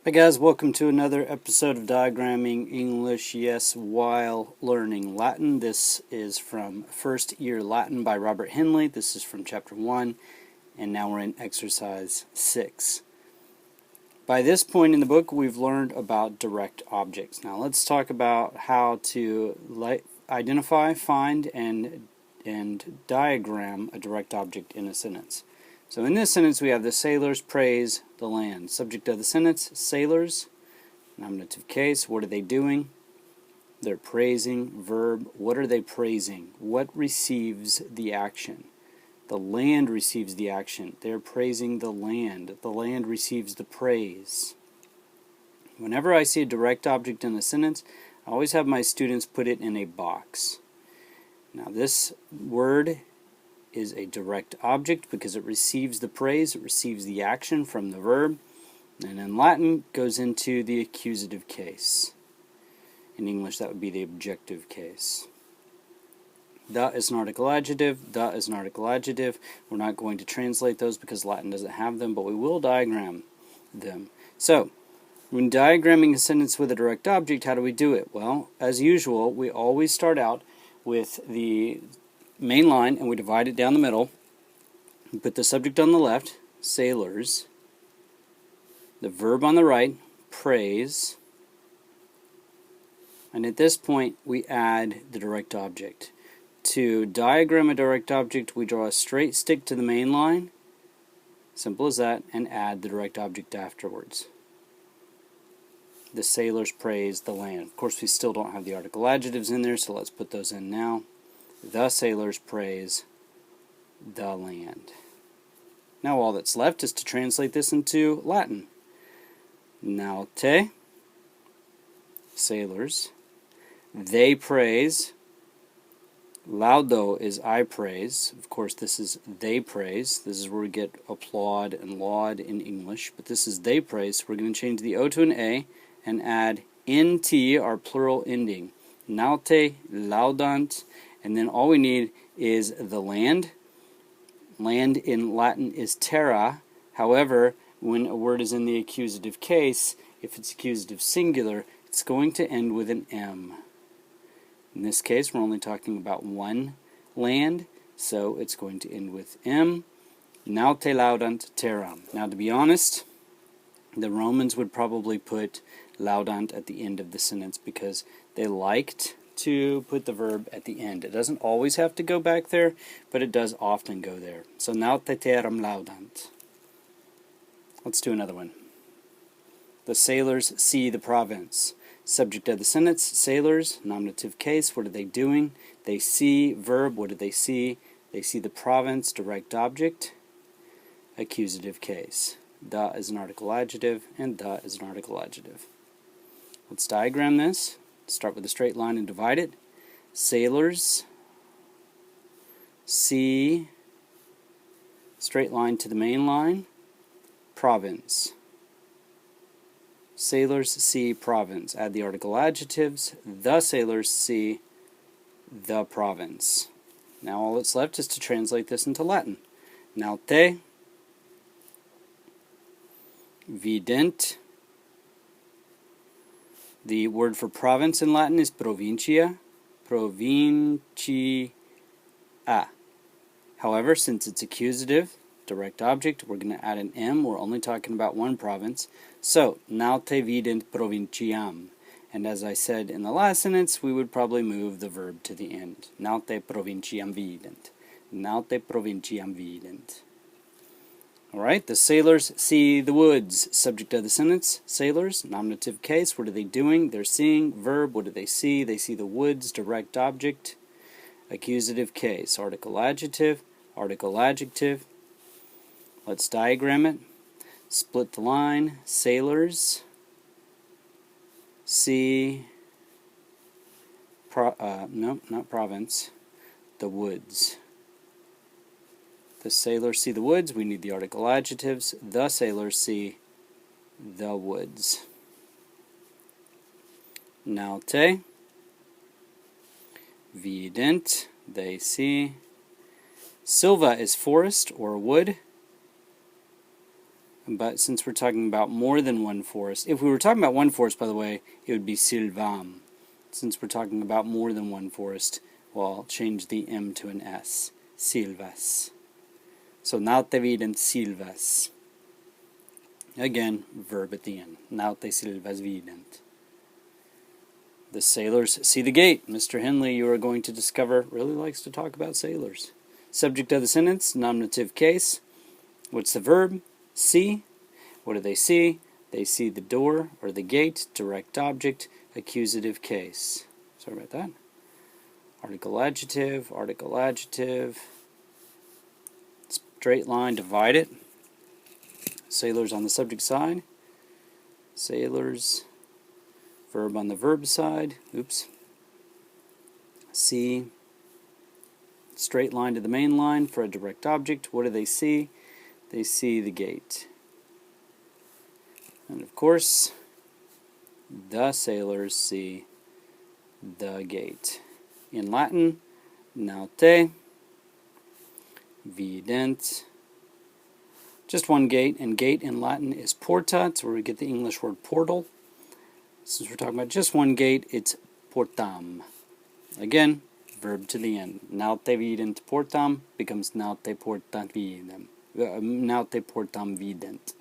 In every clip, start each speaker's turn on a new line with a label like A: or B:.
A: Hi guys, welcome to another episode of Diagramming English, yes, while learning Latin. This is from First Year Latin by Robert Henley. This is from Chapter 1, and now we're in Exercise 6. By this point in the book, we've learned about direct objects. Now let's talk about how to identify, find, and diagram a direct object in a sentence. So in this sentence we have the sailors praise the land. Subject of the sentence, sailors. Nominative case, what are they doing? They're praising. Verb, what are they praising? What receives the action? The land receives the action. They're praising the land. The land receives the praise. Whenever I see a direct object in a sentence, I always have my students put it in a box. Now this word is a direct object because it receives the praise, it receives the action from the verb, and in Latin goes into the accusative case. In English that would be the objective case. The is an article adjective, the is an article adjective. We're not going to translate those because Latin doesn't have them, but we will diagram them. So, when diagramming a sentence with a direct object, how do we do it? Well, as usual, we always start out with the main line and we divide it down the middle. We put the subject on the left, sailors, the verb on the right, praise, and at this point we add the direct object. To diagram a direct object, we draw a straight stick to the main line, simple as that, and add the direct object afterwards. The sailors praise the land. Of course, we still don't have the article adjectives in there, so let's put those in now. The sailors praise the land. Now all that's left is to translate this into Latin. Naute, sailors. They praise. Laudo is I praise. Of course, this is they praise. This is where we get applaud and laud in English. But this is they praise. So we're going to change the O to an A and add nt, our plural ending. Naute, laudant. And then all we need is the land. Land in Latin is terra. However, when a word is in the accusative case, if it's accusative singular, it's going to end with an M. In this case, we're only talking about one land, so it's going to end with M. Naute laudant terram. Now, to be honest, the Romans would probably put laudant at the end of the sentence because they liked to put the verb at the end. It doesn't always have to go back there, but it does often go there. So naute terram laudant. Let's do another one. The sailors see the province. Subject of the sentence, sailors, nominative case, what are they doing? They see, verb, what do they see? They see the province, direct object, accusative case. The is an article adjective, and the is an article adjective. Let's diagram this. Start with a straight line and divide it. Sailors see, straight line to the main line, province. Sailors see province. Add the article adjectives. The sailors see the province. Now all that's left is to translate this into Latin. Naute, vident. The word for province in Latin is provincia. Provincia. However, since it's accusative, direct object, we're going to add an M. We're only talking about one province. So, naute vident provinciam. And as I said in the last sentence, we would probably move the verb to the end. Naute provinciam vident. Naute provinciam vident. Alright, the sailors see the woods. Subject of the sentence, sailors, nominative case, what are they doing? They're seeing, verb, what do they see? They see the woods, direct object, accusative case, article adjective, article adjective. Let's diagram it. Split the line, sailors see, no, not province, the woods. The sailors see the woods, we need the article adjectives. The sailors see the woods. Naute, vident, they see. Silva is forest or wood. But since we're talking about more than one forest, if we were talking about one forest, by the way, it would be silvam. Since we're talking about more than one forest, well, I'll change the M to an S. Silvas. So, naute vident silvas. Again, verb at the end. Naute silvas vident. The sailors see the gate. Mr. Henley, you are going to discover, really likes to talk about sailors. Subject of the sentence, nominative case. What's the verb? See. What do they see? They see the door or the gate, direct object, accusative case. Sorry about that. Article adjective, straight line, divide it. Sailors on the subject side. Sailors, verb on the verb side. Oops. See. Straight line to the main line for a direct object. What do they see? They see the gate. And of course, the sailors see the gate. In Latin, naute vident. Just one gate, and gate in Latin is porta. It's where we get the English word portal. Since we're talking about just one gate, it's portam. Again, verb to the end. Naute vident portam becomes naute portam videm. Naute portam vident.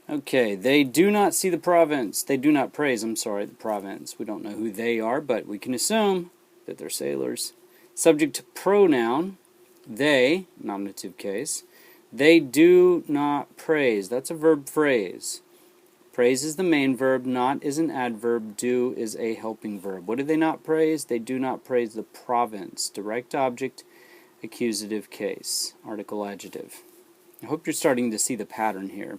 A: Okay, they do not see the province. They do not praise, the province. We don't know who they are, but we can assume that they're sailors. Subject pronoun, they, nominative case. They do not praise. That's a verb phrase. Praise is the main verb, not is an adverb, do is a helping verb. What do they not praise? They do not praise the province. Direct object, accusative case, article adjective. I hope you're starting to see the pattern here.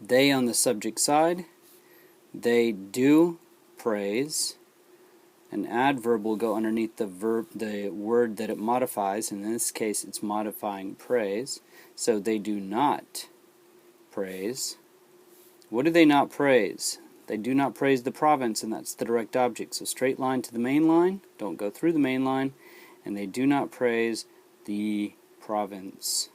A: They on the subject side, they do praise. An adverb will go underneath the word that it modifies. In this case, it's modifying praise. So they do not praise. What do they not praise? They do not praise the province, and that's the direct object. So straight line to the main line. Don't go through the main line. And they do not praise the province.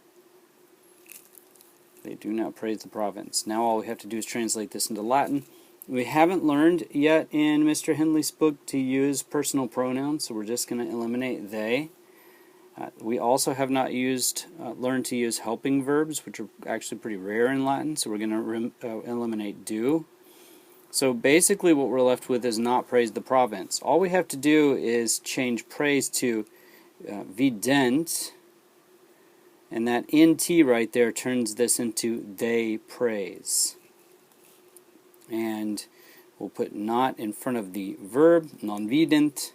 A: They do not praise the province. Now all we have to do is translate this into Latin. We haven't learned yet in Mr. Henley's book to use personal pronouns, so we're just going to eliminate they. We also have not learned to use helping verbs, which are actually pretty rare in Latin, so we're going to eliminate do. So basically what we're left with is not praise the province. All we have to do is change praise to vident, and that nt right there turns this into they praise. And we'll put not in front of the verb, non vident,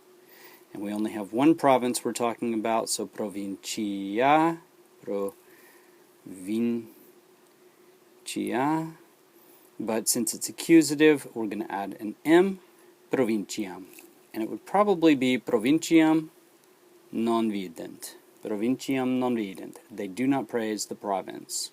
A: and we only have one province we're talking about, so provincia, but since it's accusative, we're going to add an M, provinciam, and it would probably be provinciam non vident. Provinciam non vident. They do not praise the province.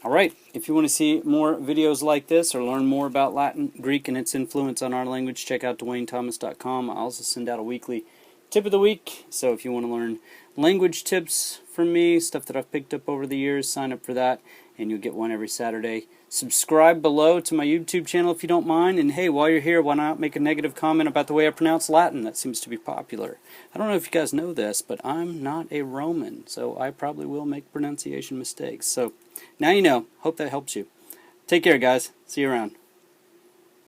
A: Alright, if you want to see more videos like this or learn more about Latin, Greek, and its influence on our language, check out DwaneThomas.com. I also send out a weekly tip of the week, so if you want to learn language tips from me, stuff that I've picked up over the years, sign up for that, and you'll get one every Saturday. Subscribe below to my YouTube channel if you don't mind, and hey, while you're here, why not make a negative comment about the way I pronounce Latin? That seems to be popular. I don't know if you guys know this, but I'm not a Roman, so I probably will make pronunciation mistakes. So now you know. Hope that helps you. Take care, guys. See you around.